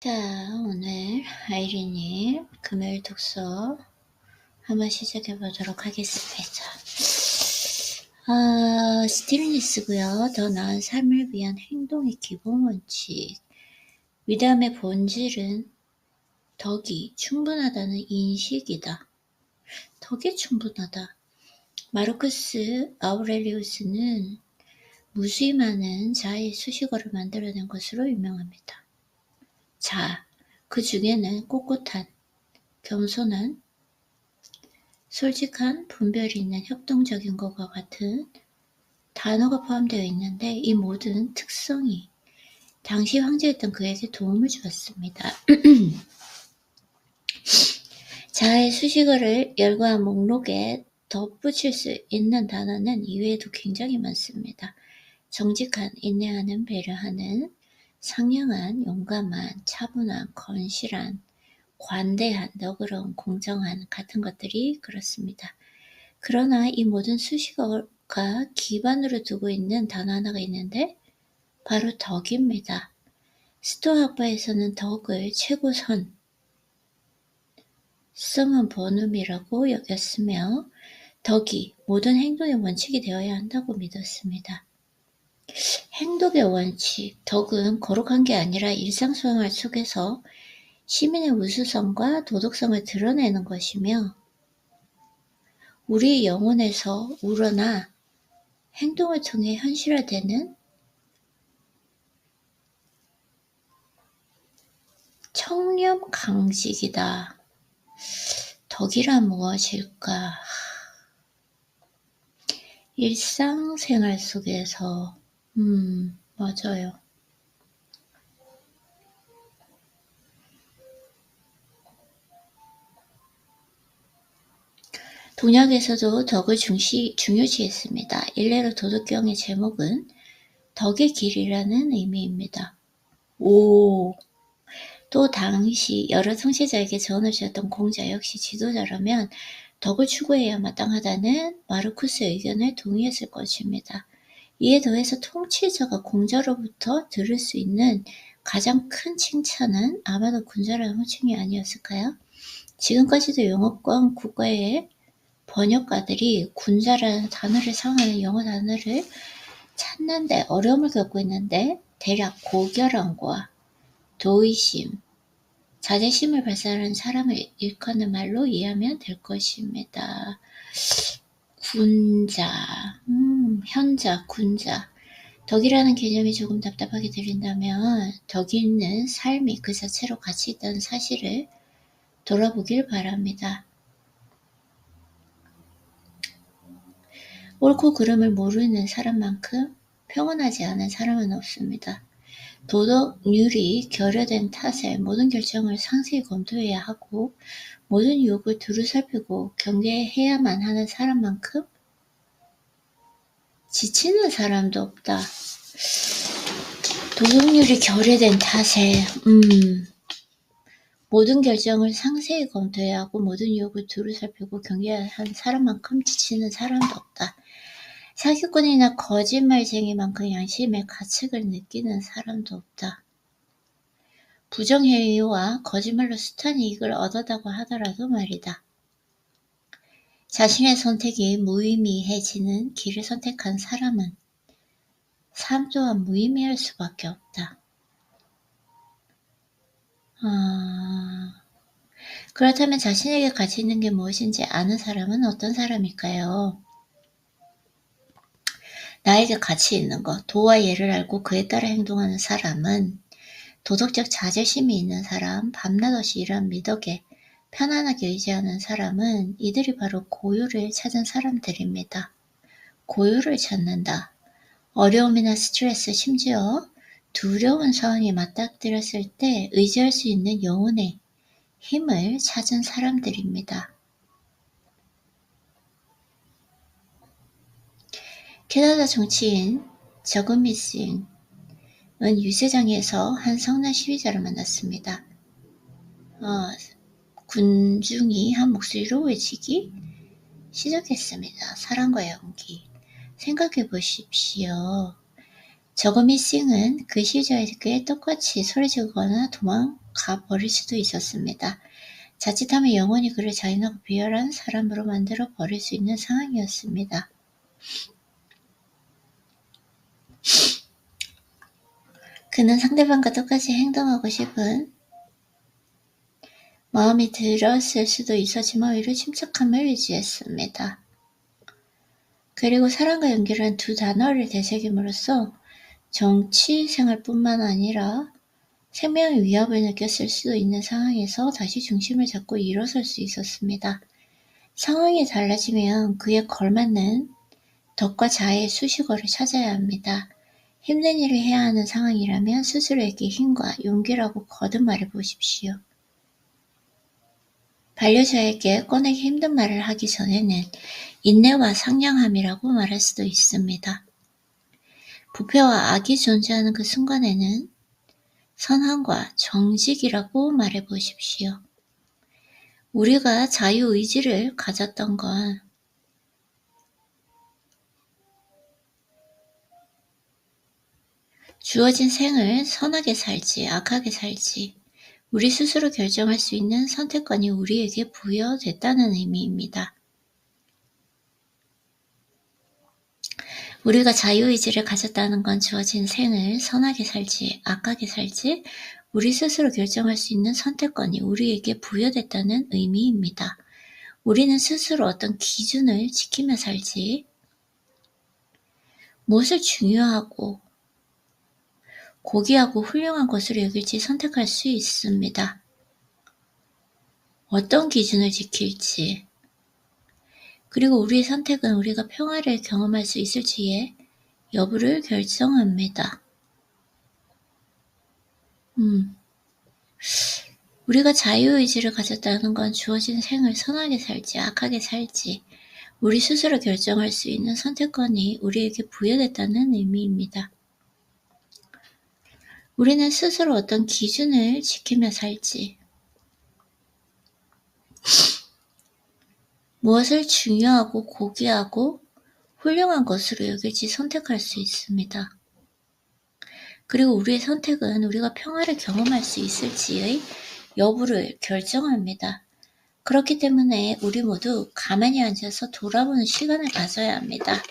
자, 오늘 아이린님 금요일 독서 한번 시작해 보도록 하겠습니다. 스틸리스고요. 더 나은 삶을 위한 행동의 기본 원칙. 위대함의 본질은 덕이 충분하다는 인식이다. 덕이 충분하다. 마르쿠스 아우렐리우스는 무수히 많은 자의 수식어를 만들어낸 것으로 유명합니다. 자, 그 중에는 꼿꼿한, 겸손한, 솔직한, 분별이 있는 협동적인 것과 같은 단어가 포함되어 있는데 이 모든 특성이 당시 황제였던 그에게 도움을 주었습니다. 자의 수식어를 열거한 목록에 덧붙일 수 있는 단어는 이외에도 굉장히 많습니다. 정직한, 인내하는, 배려하는, 상냥한, 용감한, 차분한, 건실한, 관대한, 너그러운, 공정한 같은 것들이 그렇습니다. 그러나 이 모든 수식어가 기반으로 두고 있는 단어 하나가 있는데 바로 덕입니다. 스토아 학파에서는 덕을 최고선, 성은 본음이라고 여겼으며 덕이 모든 행동의 원칙이 되어야 한다고 믿었습니다. 행동의 원칙, 덕은 거룩한 게 아니라 일상생활 속에서 시민의 우수성과 도덕성을 드러내는 것이며 우리 영혼에서 우러나 행동을 통해 현실화되는 청렴 강직이다. 덕이란 무엇일까? 일상생활 속에서 맞아요. 동약에서도 덕을 중요시했습니다. 일례로 도덕경의 제목은 덕의 길이라는 의미입니다. 또 당시 여러 통치자에게 전을 주었던 공자 역시 지도자라면 덕을 추구해야 마땅하다는 마르쿠스의 의견에 동의했을 것입니다. 이에 더해서 통치자가 공자로부터 들을 수 있는 가장 큰 칭찬은 아마도 군자라는 호칭이 아니었을까요? 지금까지도 영어권 국가의 번역가들이 군자라는 단어를 사용하는 영어 단어를 찾는데 어려움을 겪고 있는데 대략 고결함과 도의심, 자제심을 발산하는 사람을 일컫는 말로 이해하면 될 것입니다. 군자, 현자, 군자. 덕이라는 개념이 조금 답답하게 들린다면 덕이 있는 삶이 그 자체로 가치 있다는 사실을 돌아보길 바랍니다. 옳고 그름을 모르는 사람만큼 평온하지 않은 사람은 없습니다. 도덕률이 결여된 탓에 모든 결정을 상세히 검토해야 하고 모든 유혹을 두루 살피고 경계해야만 하는 사람만큼 지치는 사람도 없다. 도덕률이 결여된 탓에 모든 결정을 상세히 검토해야 하고 모든 유혹을 두루 살피고 경계해야 하는 사람만큼 지치는 사람도 없다. 사기꾼이나 거짓말쟁이만큼 양심의 가책을 느끼는 사람도 없다. 부정행위와 거짓말로 숱한 이익을 얻었다고 하더라도 말이다. 자신의 선택이 무의미해지는 길을 선택한 사람은 삶 또한 무의미할 수밖에 없다. 그렇다면 자신에게 가치 있는 게 무엇인지 아는 사람은 어떤 사람일까요? 나에게 가치 있는 것, 도와 예를 알고 그에 따라 행동하는 사람은 도덕적 자제심이 있는 사람, 밤낮 없이 일하는 미덕에 편안하게 의지하는 사람은 이들이 바로 고요를 찾은 사람들입니다. 고요를 찾는다. 어려움이나 스트레스, 심지어 두려운 상황에 맞닥뜨렸을 때 의지할 수 있는 영혼의 힘을 찾은 사람들입니다. 캐나다 정치인 저그미싱은 유세장에서 한 성난 시위자를 만났습니다. 군중이 한 목소리로 외치기 시작했습니다. 사랑과 연기. 생각해 보십시오. 저그미싱은 그 시위자에게 똑같이 소리 지르거나 가버릴 수도 있었습니다. 자칫하면 영원히 그를 잔인하고 비열한 사람으로 만들어 버릴 수 있는 상황이었습니다. 그는 상대방과 똑같이 행동하고 싶은 마음이 들었을 수도 있었지만 오히려 침착함을 유지했습니다. 그리고 사랑과 연기라는 두 단어를 되새김으로써 정치 생활뿐만 아니라 생명의 위협을 느꼈을 수도 있는 상황에서 다시 중심을 잡고 일어설 수 있었습니다. 상황이 달라지면 그에 걸맞는 덕과 자애의 수식어를 찾아야 합니다. 힘든 일을 해야 하는 상황이라면 스스로에게 힘과 용기라고 거듭 말해보십시오. 반려자에게 꺼내기 힘든 말을 하기 전에는 인내와 상냥함이라고 말할 수도 있습니다. 부패와 악이 존재하는 그 순간에는 선함과 정직이라고 말해보십시오. 우리가 자유의지를 가졌던 건 주어진 생을 선하게 살지 악하게 살지 우리 스스로 결정할 수 있는 선택권이 우리에게 부여됐다는 의미입니다. 우리가 자유의지를 가졌다는 건 주어진 생을 선하게 살지 악하게 살지 우리 스스로 결정할 수 있는 선택권이 우리에게 부여됐다는 의미입니다. 우리는 스스로 어떤 기준을 지키며 살지 무엇을 중요하고 고귀하고 훌륭한 것으로 여길지 선택할 수 있습니다. 어떤 기준을 지킬지 그리고 우리의 선택은 우리가 평화를 경험할 수 있을지의 여부를 결정합니다. 우리가 자유의지를 가졌다는 건 주어진 생을 선하게 살지 악하게 살지 우리 스스로 결정할 수 있는 선택권이 우리에게 부여됐다는 의미입니다. 우리는 스스로 어떤 기준을 지키며 살지 무엇을 중요하고 고귀하고 훌륭한 것으로 여길지 선택할 수 있습니다. 그리고 우리의 선택은 우리가 평화를 경험할 수 있을지의 여부를 결정합니다. 그렇기 때문에 우리 모두 가만히 앉아서 돌아보는 시간을 가져야 합니다.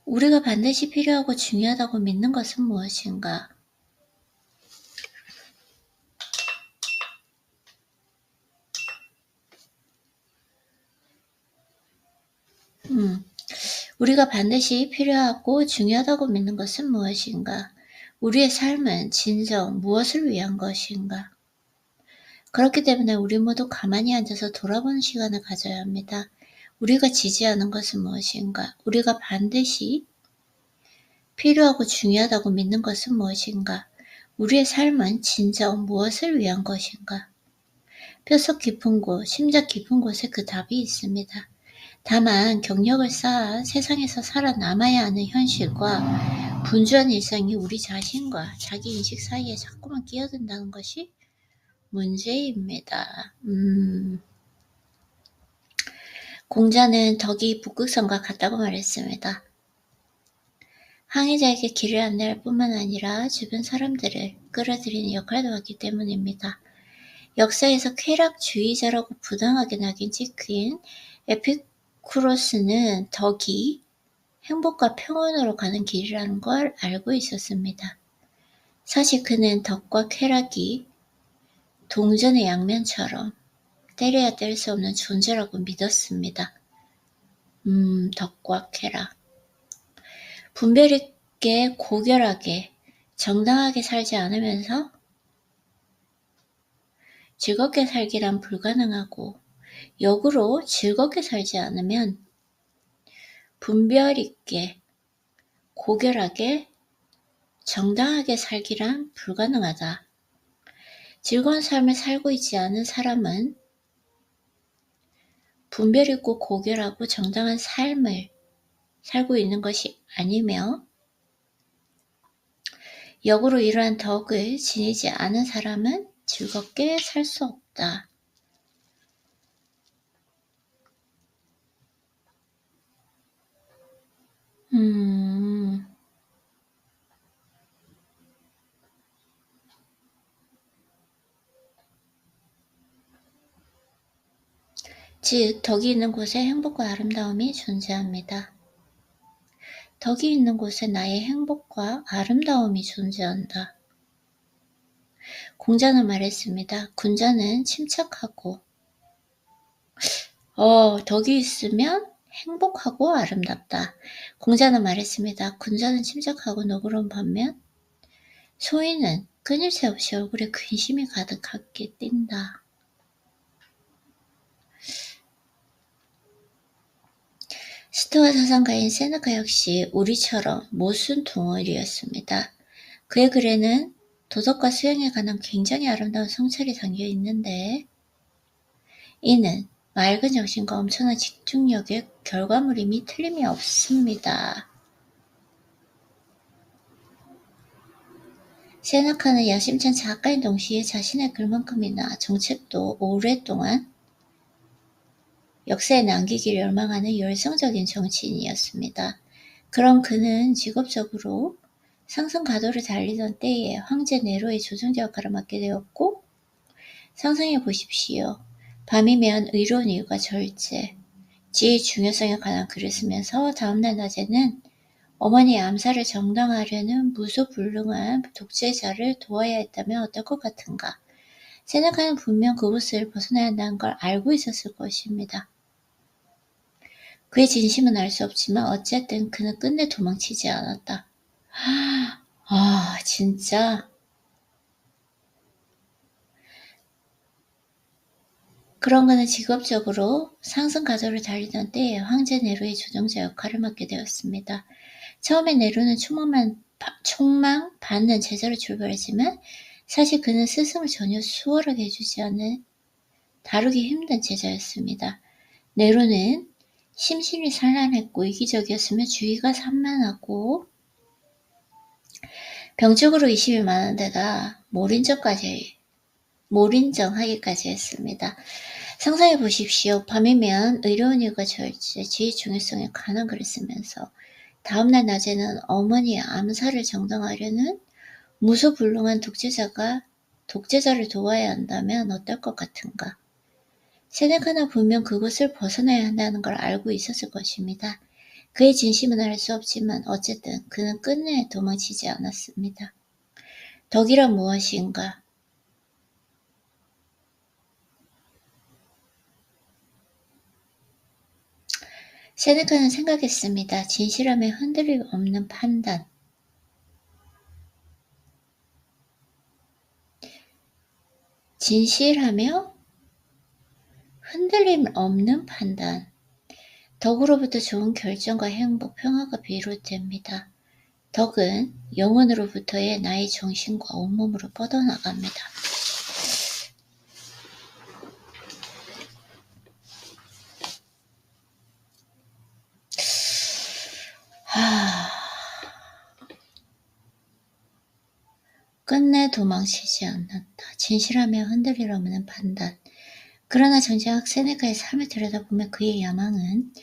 우리가 반드시 필요하고 중요하다고 믿는 것은 무엇인가? 우리가 반드시 필요하고 중요하다고 믿는 것은 무엇인가? 우리의 삶은 진정 무엇을 위한 것인가? 그렇기 때문에 우리 모두 가만히 앉아서 돌아보는 시간을 가져야 합니다. 우리가 지지하는 것은 무엇인가? 우리가 반드시 필요하고 중요하다고 믿는 것은 무엇인가? 우리의 삶은 진정 무엇을 위한 것인가? 뼛속 깊은 곳, 심장 깊은 곳에 그 답이 있습니다. 다만 경력을 쌓아 세상에서 살아남아야 하는 현실과 분주한 일상이 우리 자신과 자기 인식 사이에 자꾸만 끼어든다는 것이 문제입니다. 공자는 덕이 북극성과 같다고 말했습니다. 항해자에게 길을 안내할 뿐만 아니라 주변 사람들을 끌어들이는 역할도 하기 때문입니다. 역사에서 쾌락주의자라고 부당하게 낙인 찍힌 에피쿠로스는 덕이 행복과 평온으로 가는 길이라는 걸 알고 있었습니다. 사실 그는 덕과 쾌락이 동전의 양면처럼 때려야 뗄 수 없는 존재라고 믿었습니다. 덕과 쾌락. 분별 있게 고결하게 정당하게 살지 않으면서 즐겁게 살기란 불가능하고 역으로 즐겁게 살지 않으면 분별 있게 고결하게 정당하게 살기란 불가능하다. 즐거운 삶을 살고 있지 않은 사람은 분별 있고 고결하고 정당한 삶을 살고 있는 것이 아니며 역으로 이러한 덕을 지니지 않은 사람은 즐겁게 살 수 없다. 즉 덕이 있는 곳에 행복과 아름다움이 존재합니다. 덕이 있는 곳에 나의 행복과 아름다움이 존재한다. 공자는 말했습니다. 군자는 침착하고 덕이 있으면 행복하고 아름답다. 공자는 말했습니다. 군자는 침착하고 너그러운 반면 소인은 끊임새 없이 얼굴에 근심이 가득하게 띈다. 스토아 사상가인 세네카 역시 우리처럼 모순 동물이었습니다. 그의 글에는 도덕과 수행에 관한 굉장히 아름다운 성찰이 담겨 있는데 이는 맑은 정신과 엄청난 집중력의 결과물임이 틀림이 없습니다. 세네카는 야심찬 작가인 동시에 자신의 글만큼이나 정책도 오랫동안 역사에 남기기를 열망하는 열성적인 정치인이었습니다. 그럼 그는 직업적으로 상승가도를 달리던 때에 황제 네로의 조종자 역할을 맡게 되었고 상상해 보십시오. 밤이면 의로운 이유가 절제, 지혜의 중요성에 관한 글을 쓰면서 다음날 낮에는 어머니의 암살을 정당화하려는 무소불능한 독재자를 도와야 했다면 어떨 것 같은가. 세네카는 분명 그곳을 벗어나야 한다는 걸 알고 있었을 것입니다. 그의 진심은 알 수 없지만 어쨌든 그는 끝내 도망치지 않았다. 진짜. 그런 그는 직업적으로 상승가도를 달리던 때에 황제 네로의 조종자 역할을 맡게 되었습니다. 처음에 네로는 총망받는 제자로 출발했지만 사실 그는 스승을 전혀 수월하게 해주지 않은 다루기 힘든 제자였습니다. 네로는 심신이 산란했고 이기적이었으며 주의가 산만하고 병적으로 의심이 많은 데다 몰인정하기까지 했습니다. 상상해 보십시오. 밤이면 의로운 이유가 절제, 지혜의 중요성에 관한 글을 쓰면서 다음날 낮에는 어머니의 암살을 정당화하려는 무소불능한 독재자를 도와야 한다면 어떨 것 같은가. 세네카는 분명 그곳을 벗어나야 한다는 걸 알고 있었을 것입니다. 그의 진심은 알 수 없지만 어쨌든 그는 끝내 도망치지 않았습니다. 덕이란 무엇인가? 세네카는 생각했습니다. 진실함에 흔들림 없는 판단. 진실하며 흔들림 없는 판단. 덕으로부터 좋은 결정과 행복, 평화가 비롯됩니다. 덕은 영혼으로부터의 나의 정신과 온몸으로 뻗어나갑니다. 끝내 도망치지 않는다. 진실하며 흔들림 없는 판단. 그러나 정작 세네카의 삶을 들여다보면 그의 야망은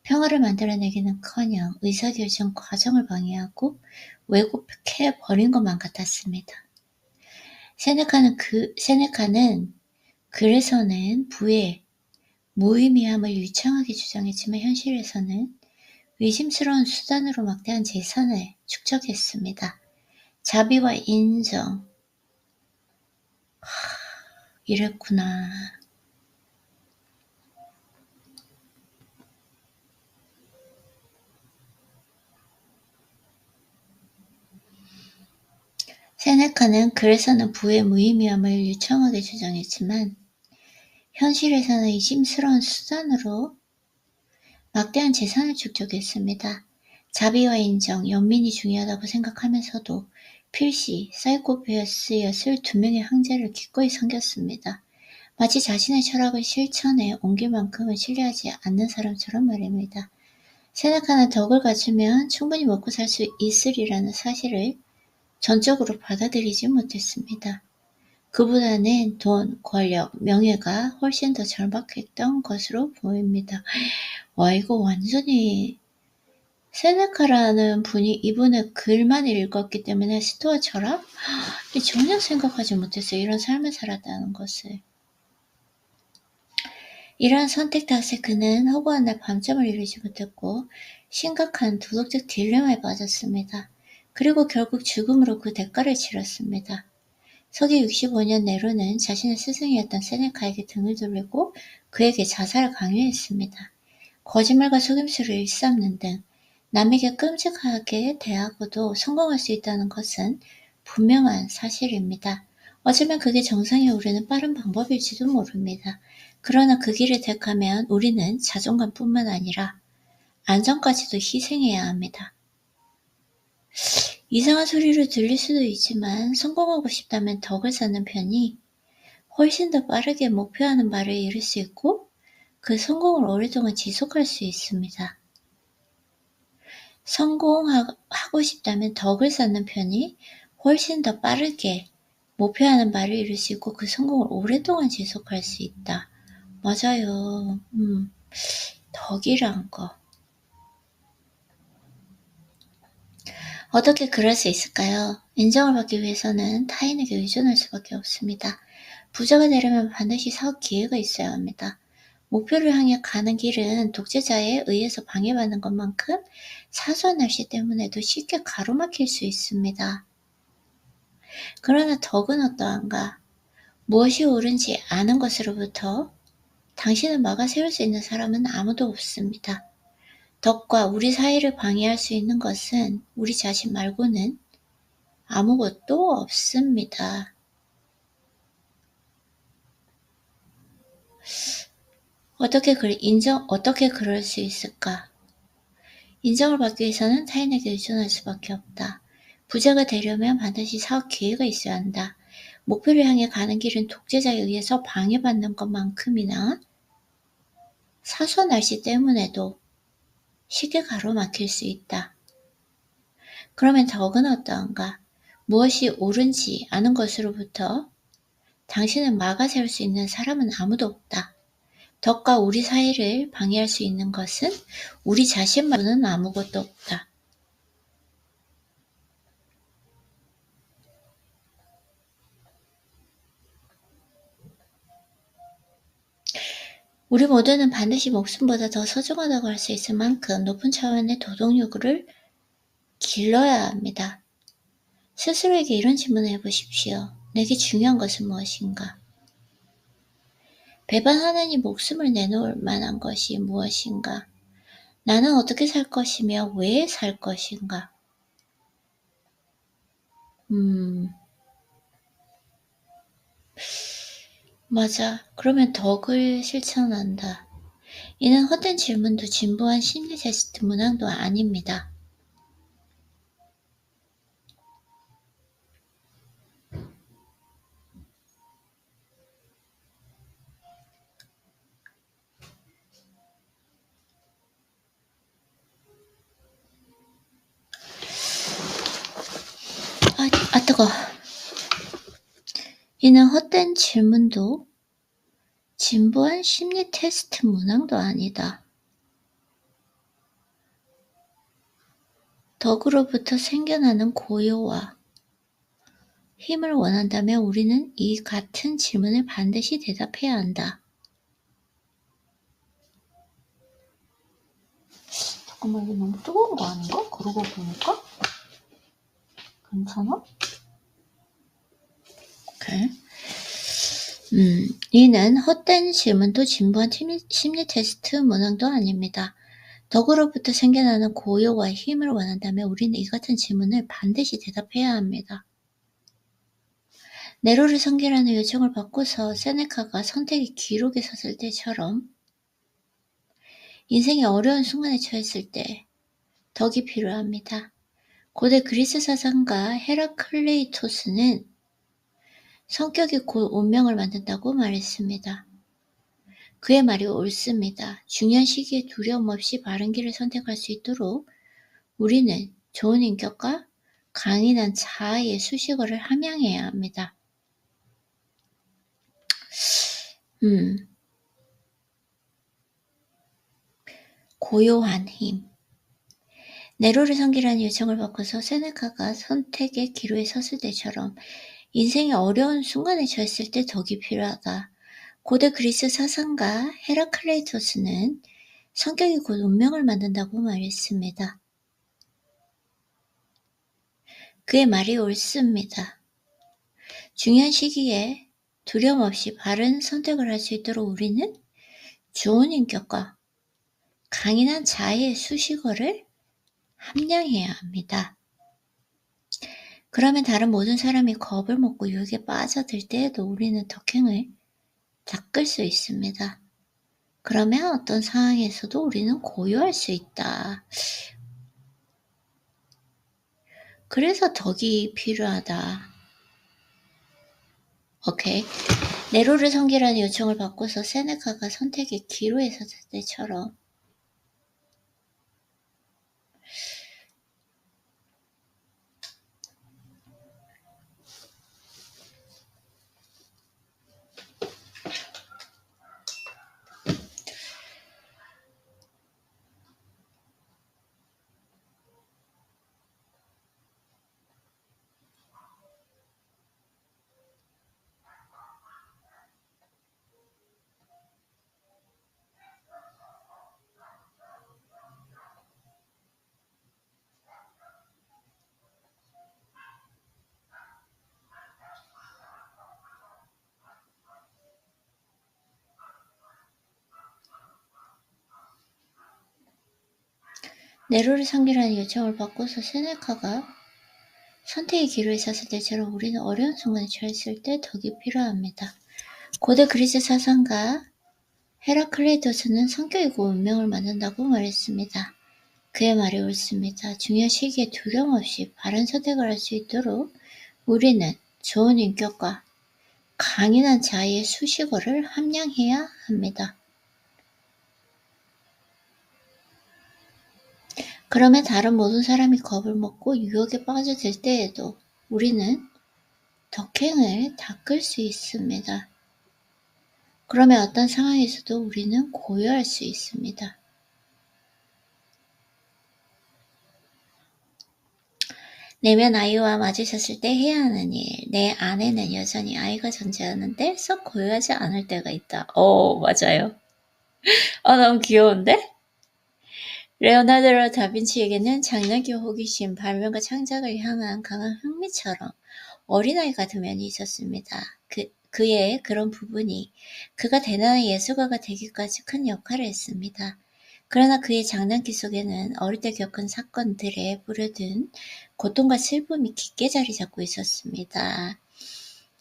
평화를 만들어내기는커녕 의사결정 과정을 방해하고 왜곡해버린 것만 같았습니다. 세네카는 그래서는 부의 무의미함을 유창하게 주장했지만 현실에서는 의심스러운 수단으로 막대한 재산을 축적했습니다. 자비와 인정. 이랬구나. 세네카는 그래서는 부의 무의미함을 유창하게 주장했지만 현실에서는 의심스러운 수단으로 막대한 재산을 축적했습니다. 자비와 인정, 연민이 중요하다고 생각하면서도 필시 사이코패스였을 두 명의 황제를 기꺼이 섬겼습니다. 마치 자신의 철학을 실천에 옮길 만큼은 신뢰하지 않는 사람처럼 말입니다. 세네카는 덕을 갖추면 충분히 먹고 살 수 있으리라는 사실을 전적으로 받아들이지 못했습니다. 그보다는 돈, 권력, 명예가 훨씬 더 절박했던 것으로 보입니다. 와, 이거 완전히 세네카라는 분이 이분의 글만 읽었기 때문에 스토아 철학? 전혀 생각하지 못했어요. 이런 삶을 살았다는 것을. 이러한 선택 탓에 그는 허구한 날 밤잠을 이루지 못했고 심각한 도덕적 딜레마에 빠졌습니다. 그리고 결국 죽음으로 그 대가를 치렀습니다. 서기 65년 네로는 자신의 스승이었던 세네카에게 등을 돌리고 그에게 자살을 강요했습니다. 거짓말과 속임수를 일삼는 등 남에게 끔찍하게 대하고도 성공할 수 있다는 것은 분명한 사실입니다. 어쩌면 그게 정상에 오르는 빠른 방법일지도 모릅니다. 그러나 그 길을 택하면 우리는 자존감뿐만 아니라 안전까지도 희생해야 합니다. 이상한 소리로 들릴 수도 있지만 성공하고 싶다면 덕을 쌓는 편이 훨씬 더 빠르게 목표하는 바를 이룰 수 있고 그 성공을 오랫동안 지속할 수 있습니다. 성공하고 싶다면 덕을 쌓는 편이 훨씬 더 빠르게 목표하는 바를 이룰 수 있고 그 성공을 오랫동안 지속할 수 있다. 맞아요. 덕이란 거. 어떻게 그럴 수 있을까요? 인정을 받기 위해서는 타인에게 의존할 수밖에 없습니다. 부자가 되려면 반드시 사업 기회가 있어야 합니다. 목표를 향해 가는 길은 독재자에 의해서 방해받는 것만큼 사소한 날씨 때문에도 쉽게 가로막힐 수 있습니다. 그러나 덕은 어떠한가? 무엇이 옳은지 아는 것으로부터 당신을 막아 세울 수 있는 사람은 아무도 없습니다. 덕과 우리 사이를 방해할 수 있는 것은 우리 자신 말고는 아무것도 없습니다. 어떻게 그럴 수 있을까? 인정을 받기 위해서는 타인에게 의존할 수밖에 없다. 부자가 되려면 반드시 사업 기회가 있어야 한다. 목표를 향해 가는 길은 독재자에 의해서 방해받는 것만큼이나 사소한 날씨 때문에도 쉽게 가로막힐 수 있다. 그러면 덕은 어떠한가? 무엇이 옳은지 아는 것으로부터 당신을 막아 세울 수 있는 사람은 아무도 없다. 덕과 우리 사이를 방해할 수 있는 것은 우리 자신 말고는 아무것도 없다. 우리 모두는 반드시 목숨보다 더 소중하다고 할 수 있을 만큼 높은 차원의 도덕 요구를 길러야 합니다. 스스로에게 이런 질문을 해보십시오. 내게 중요한 것은 무엇인가? 배반하느니 목숨을 내놓을 만한 것이 무엇인가? 나는 어떻게 살 것이며 왜 살 것인가? 맞아. 그러면 덕을 실천한다. 이는 헛된 질문도 진부한 심리 테스트 문항도 아닙니다. 뜨거. 이는 헛된 질문도 진부한 심리 테스트 문항도 아니다. 덕으로부터 생겨나는 고요와 힘을 원한다면 우리는 이 같은 질문을 반드시 대답해야 한다. 잠깐만, 이거 너무 뜨거운 거 아닌가? 그러고 보니까? 괜찮아? 오케이. 이는 헛된 질문도 진부한 심리 테스트 문항도 아닙니다. 덕으로부터 생겨나는 고요와 힘을 원한다면 우리는 이 같은 질문을 반드시 대답해야 합니다. 네로를 섬기라는 요청을 받고서 세네카가 선택의 기록에 섰을 때처럼 인생의 어려운 순간에 처했을 때 덕이 필요합니다. 고대 그리스 사상가 헤라클레이토스는 성격이 곧 운명을 만든다고 말했습니다. 그의 말이 옳습니다. 중요한 시기에 두려움 없이 바른 길을 선택할 수 있도록 우리는 좋은 인격과 강인한 자아의 수식어를 함양해야 합니다. 고요한 힘. 네로를 섬기라는 요청을 받고서 세네카가 선택의 기로에 섰을 때처럼 인생의 어려운 순간에 처했을 때 덕이 필요하다. 고대 그리스 사상가 헤라클레이토스는 성격이 곧 운명을 만든다고 말했습니다. 그의 말이 옳습니다. 중요한 시기에 두려움 없이 바른 선택을 할 수 있도록 우리는 좋은 인격과 강인한 자아의 수식어를 함량해야 합니다. 그러면 다른 모든 사람이 겁을 먹고 유혹에 빠져들 때에도 우리는 덕행을 닦을 수 있습니다. 그러면 어떤 상황에서도 우리는 고요할 수 있다. 그래서 덕이 필요하다. 오케이. 네로를 섬기라는 요청을 받고서 세네카가 선택의 기로에 섰을 때처럼 네로를 섬기라는 요청을 받고서 세네카가 선택의 기로에 섰을 때처럼 우리는 어려운 순간에 처했을 때 덕이 필요합니다. 고대 그리스 사상가 헤라클레이토스는 성격이고 운명을 만든다고 말했습니다. 그의 말이 옳습니다. 중요한 시기에 두려움 없이 바른 선택을 할 수 있도록 우리는 좋은 인격과 강인한 자아의 수식어를 함량해야 합니다. 그러면 다른 모든 사람이 겁을 먹고 유혹에 빠져들 때에도 우리는 덕행을 닦을 수 있습니다. 그러면 어떤 상황에서도 우리는 고요할 수 있습니다. 내면 아이와 맞으셨을 때 해야 하는 일. 내 안에는 여전히 아이가 존재하는데 썩 고요하지 않을 때가 있다. 맞아요. 너무 귀여운데? 레오나르도 다빈치에게는 장난기 호기심, 발명과 창작을 향한 강한 흥미처럼 어린아이가 든 면이 있었습니다. 그의 그런 부분이 그가 대단한 예술가가 되기까지 큰 역할을 했습니다. 그러나 그의 장난기 속에는 어릴 때 겪은 사건들에 뿌려든 고통과 슬픔이 깊게 자리 잡고 있었습니다.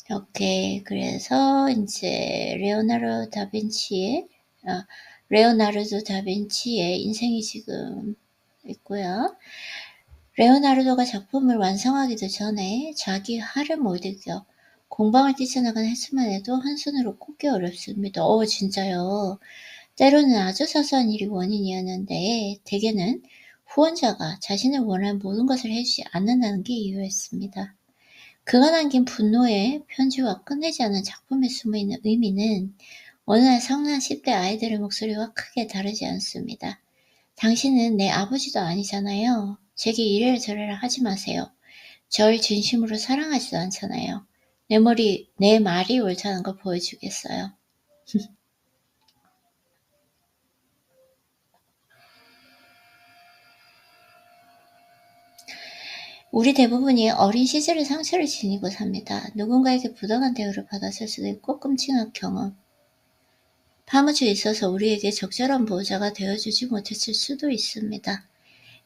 이렇게 그래서 이제 레오나르도 다빈치의 인생이 지금 있고요. 레오나르도가 작품을 완성하기도 전에 자기 화를 못 이겨 공방을 뛰쳐나간 횟수만 해도 한 손으로 꼽기 어렵습니다. 진짜요. 때로는 아주 사소한 일이 원인이었는데 대개는 후원자가 자신을 원하는 모든 것을 해주지 않는다는 게 이유였습니다. 그가 남긴 분노의 편지와 끝내지 않은 작품에 숨어있는 의미는 어느 날 성난 10대 아이들의 목소리와 크게 다르지 않습니다. 당신은 내 아버지도 아니잖아요. 제게 이래라 저래라 하지 마세요. 절 진심으로 사랑하지도 않잖아요. 내 말이 옳다는 걸 보여주겠어요. 우리 대부분이 어린 시절의 상처를 지니고 삽니다. 누군가에게 부당한 대우를 받았을 수도 있고 끔찍한 경험, 파묻혀 있어서 우리에게 적절한 보호자가 되어주지 못했을 수도 있습니다.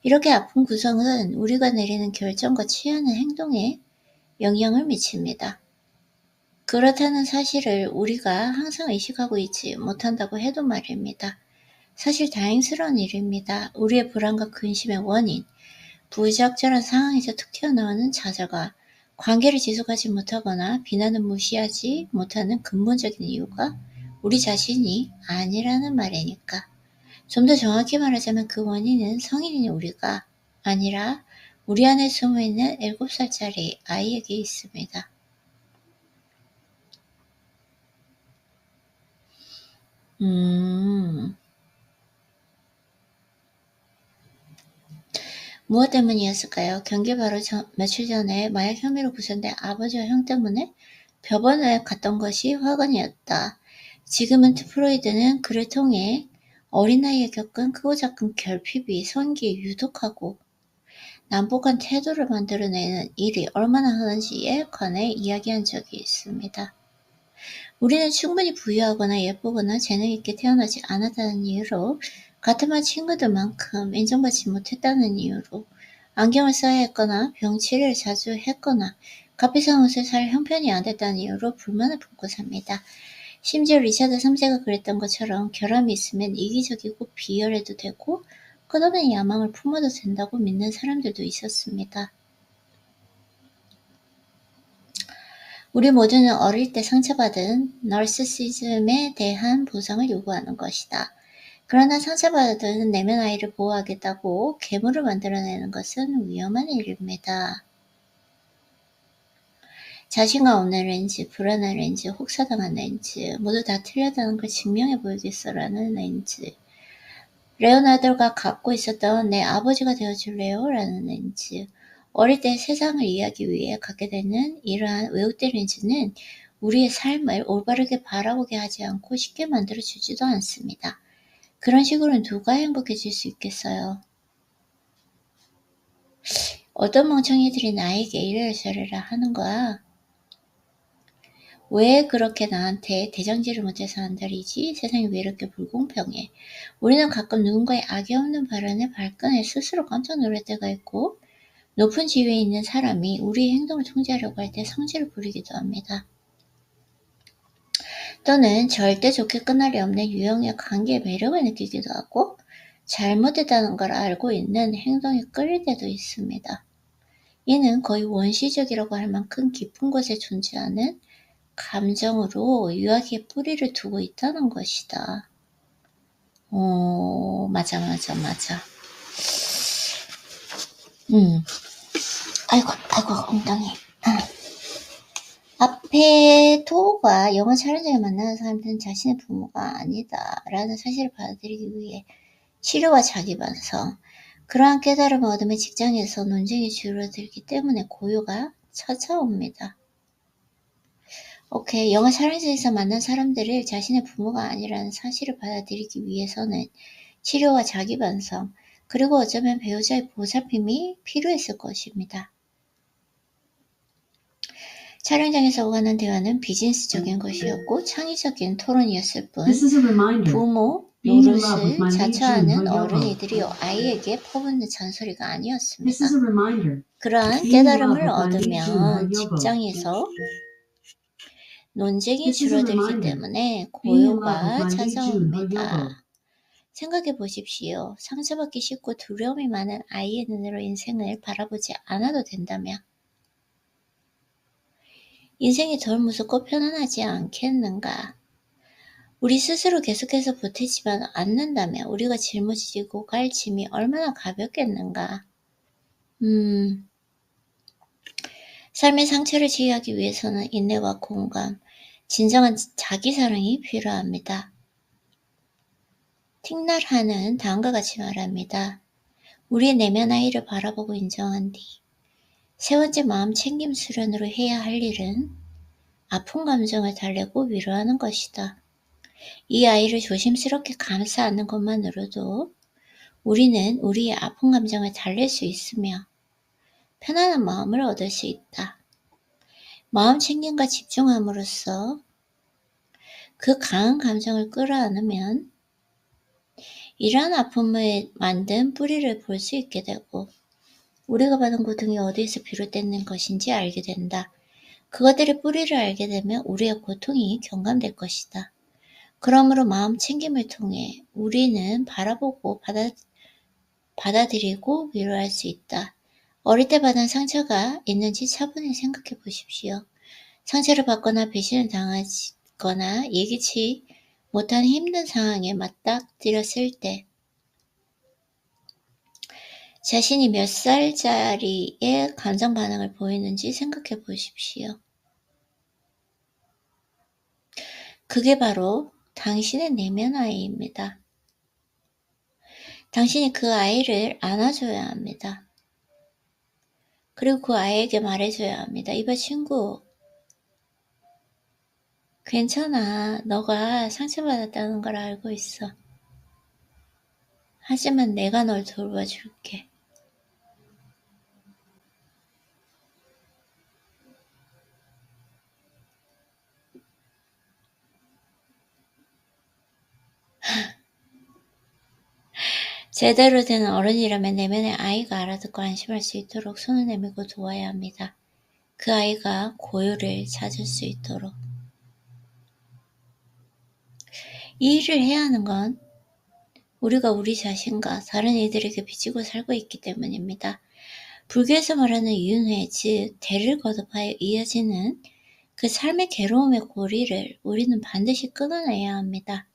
이렇게 아픈 구성은 우리가 내리는 결정과 취하는 행동에 영향을 미칩니다. 그렇다는 사실을 우리가 항상 의식하고 있지 못한다고 해도 말입니다. 사실 다행스러운 일입니다. 우리의 불안과 근심의 원인, 부적절한 상황에서 툭 튀어나오는 좌절과 관계를 지속하지 못하거나 비난을 무시하지 못하는 근본적인 이유가 우리 자신이 아니라는 말이니까. 좀 더 정확히 말하자면 그 원인은 성인인 우리가 아니라 우리 안에 숨어있는 7살짜리 아이에게 있습니다. 무엇 때문이었을까요? 경기 바로 며칠 전에 마약 혐의로 구속된 아버지와 형 때문에 법원에 갔던 것이 화근이었다. 지금은 프로이드는 그를 통해 어린 나이에 겪은 크고 작은 결핍이 성기에 유독하고 난폭한 태도를 만들어내는 일이 얼마나 흔한지에 관해 이야기한 적이 있습니다. 우리는 충분히 부유하거나 예쁘거나 재능있게 태어나지 않았다는 이유로 같은 반 친구들만큼 인정받지 못했다는 이유로 안경을 써야 했거나 병치레를 자주 했거나 값비 싼 옷을 살 형편이 안 됐다는 이유로 불만을 품고 삽니다. 심지어 리차드 3세가 그랬던 것처럼 결함이 있으면 이기적이고 비열해도 되고 끝없는 야망을 품어도 된다고 믿는 사람들도 있었습니다. 우리 모두는 어릴 때 상처받은 나르시시즘에 대한 보상을 요구하는 것이다. 그러나 상처받은 내면 아이를 보호하겠다고 괴물을 만들어내는 것은 위험한 일입니다. 자신감 없는 렌즈, 불안한 렌즈, 혹사당한 렌즈, 모두 다 틀렸다는 걸 증명해 보이겠어라는 렌즈. 레오나르도가 갖고 있었던 내 아버지가 되어줄래요? 라는 렌즈. 어릴 때 세상을 이해하기 위해 갖게 되는 이러한 왜곡된 렌즈는 우리의 삶을 올바르게 바라보게 하지 않고 쉽게 만들어주지도 않습니다. 그런 식으로는 누가 행복해질 수 있겠어요? 어떤 멍청이들이 나에게 이래라 저래라 하는 거야? 왜 그렇게 나한테 대장질을 못해서 안달이지? 세상이 왜 이렇게 불공평해? 우리는 가끔 누군가의 악의 없는 발언에 발끈해 스스로 깜짝 놀랄 때가 있고 높은 지위에 있는 사람이 우리의 행동을 통제하려고 할 때 성질을 부리기도 합니다. 또는 절대 좋게 끝날 리 없는 유형의 관계의 매력을 느끼기도 하고 잘못했다는 걸 알고 있는 행동에 끌릴 때도 있습니다. 이는 거의 원시적이라고 할 만큼 깊은 곳에 존재하는 감정으로 유아기의 뿌리를 두고 있다는 것이다. 맞아. 아이고, 엉덩이. 앞에 토가 영어 촬영장에 만나는 사람들은 자신의 부모가 아니다 라는 사실을 받아들이기 위해 치료와 자기 반성, 그러한 깨달음을 얻으면 직장에서 논쟁이 줄어들기 때문에 고요가 찾아옵니다. 영어 촬영장에서 만난 사람들을 자신의 부모가 아니라는 사실을 받아들이기 위해서는 치료와 자기 반성, 그리고 어쩌면 배우자의 보살핌이 필요했을 것입니다. 촬영장에서 오가는 대화는 비즈니스적인 것이었고 창의적인 토론이었을 뿐 부모 노릇을 자처하는 어른이들이 아이에게 퍼붓는 잔소리가 아니었습니다. 그러한 깨달음을 얻으면 직장에서 논쟁이 줄어들기 때문에 고요가 찾아옵니다. 생각해 보십시오. 상처받기 쉽고 두려움이 많은 아이의 눈으로 인생을 바라보지 않아도 된다면 인생이 덜 무섭고 편안하지 않겠는가? 우리 스스로 계속해서 보태지 않는다면 우리가 짊어지고 갈 짐이 얼마나 가볍겠는가? 삶의 상처를 치유하기 위해서는 인내와 공감, 진정한 자기사랑이 필요합니다. 틱날하는 다음과 같이 말합니다. 우리의 내면 아이를 바라보고 인정한 뒤 세 번째 마음 챙김 수련으로 해야 할 일은 아픈 감정을 달래고 위로하는 것이다. 이 아이를 조심스럽게 감싸 안는 것만으로도 우리는 우리의 아픈 감정을 달랠 수 있으며 편안한 마음을 얻을 수 있다. 마음 챙김과 집중함으로써 그 강한 감정을 끌어안으면 이러한 아픔을 만든 뿌리를 볼 수 있게 되고 우리가 받은 고통이 어디에서 비롯된 것인지 알게 된다. 그것들의 뿌리를 알게 되면 우리의 고통이 경감될 것이다. 그러므로 마음 챙김을 통해 우리는 바라보고 받아들이고 위로할 수 있다. 어릴 때 받은 상처가 있는지 차분히 생각해 보십시오. 상처를 받거나 배신을 당하거나 예기치 못한 힘든 상황에 맞닥뜨렸을 때 자신이 몇 살짜리의 감정 반응을 보이는지 생각해 보십시오. 그게 바로 당신의 내면 아이입니다. 당신이 그 아이를 안아줘야 합니다. 그리고 그 아이에게 말해줘야 합니다. 이봐 친구, 괜찮아. 너가 상처받았다는 걸 알고 있어. 하지만 내가 널 돌봐줄게. 제대로 된 어른이라면 내면의 아이가 알아듣고 안심할 수 있도록 손을 내밀고 도와야 합니다. 그 아이가 고요를 찾을 수 있도록. 이 일을 해야 하는 건 우리가 우리 자신과 다른 이들에게 빚지고 살고 있기 때문입니다. 불교에서 말하는 윤회, 즉 대를 거듭하여 이어지는 그 삶의 괴로움의 고리를 우리는 반드시 끊어내야 합니다.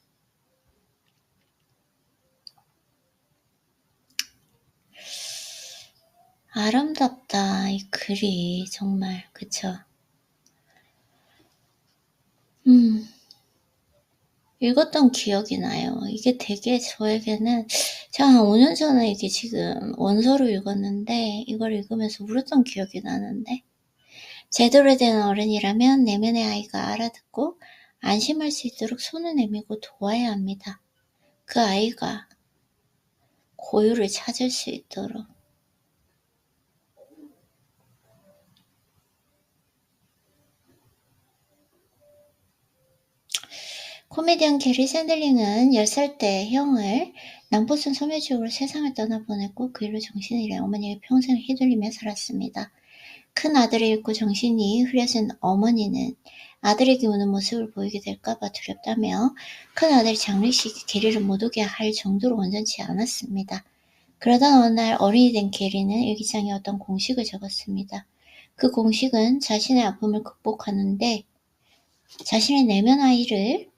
아름답다, 이 글이 정말, 그쵸? 읽었던 기억이 나요. 이게 되게 저에게는 제가 한 5년 전에 이게 지금 원서로 읽었는데 이걸 읽으면서 울었던 기억이 나는데 제대로 된 어른이라면 내면의 아이가 알아듣고 안심할 수 있도록 손을 내밀고 도와야 합니다. 그 아이가 고요를 찾을 수 있도록. 코미디언 게리 샌들링은 10살 때 형을 낭포성 소매치고로 세상을 떠나보냈고 그 일로 정신을 잃어 어머니의 평생을 휘둘리며 살았습니다. 큰 아들을 잃고 정신이 흐려진 어머니는 아들에게 우는 모습을 보이게 될까봐 두렵다며 큰 아들이 장례식에 게리를 못 오게 할 정도로 온전치 않았습니다. 그러던 어느 날 어른이 된 게리는 일기장에 어떤 공식을 적었습니다. 그 공식은 자신의 아픔을 극복하는데 자신의 내면 아이를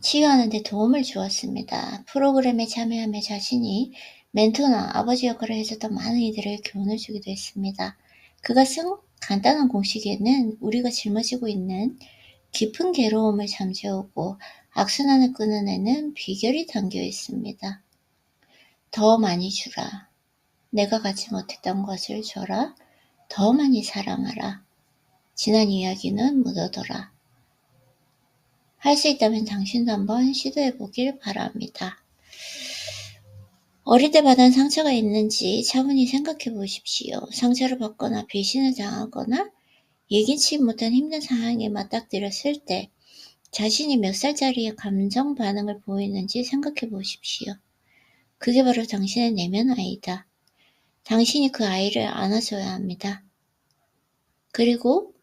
치유하는 데 도움을 주었습니다. 프로그램에 참여하며 자신이 멘토나 아버지 역할을 해줬던 많은 이들에게 교훈을 주기도 했습니다. 그가 쓴 간단한 공식에는 우리가 짊어지고 있는 깊은 괴로움을 잠재우고 악순환을 끊어내는 비결이 담겨 있습니다. 더 많이 주라. 내가 갖지 못했던 것을 줘라. 더 많이 사랑하라. 지난 이야기는 묻어둬라. 할 수 있다면 당신도 한번 시도해보길 바랍니다. 어릴 때 받은 상처가 있는지 차분히 생각해 보십시오. 상처를 받거나 배신을 당하거나 예기치 못한 힘든 상황에 맞닥뜨렸을 때 자신이 몇 살짜리의 감정 반응을 보이는지 생각해 보십시오. 그게 바로 당신의 내면 아이다. 당신이 그 아이를 안아줘야 합니다. 그리고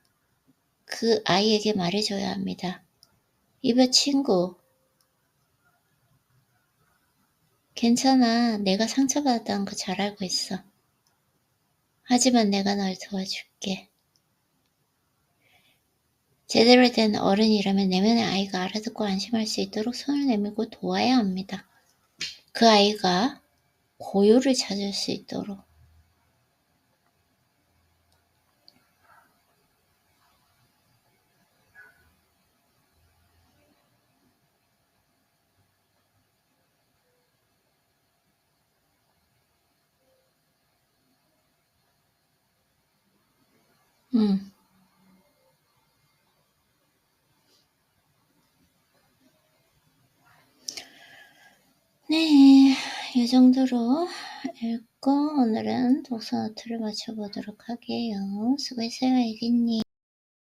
그 아이에게 말해줘야 합니다. 이봐 친구, 괜찮아. 내가 상처받았다는 거 잘 알고 있어. 하지만 내가 널 도와줄게. 제대로 된 어른이라면 내면의 아이가 알아듣고 안심할 수 있도록 손을 내밀고 도와야 합니다. 그 아이가 고요를 찾을 수 있도록. 네, 이 정도로 읽고 오늘은 독서 노트를 마쳐보도록 하게요. 수고했어요, 애기님.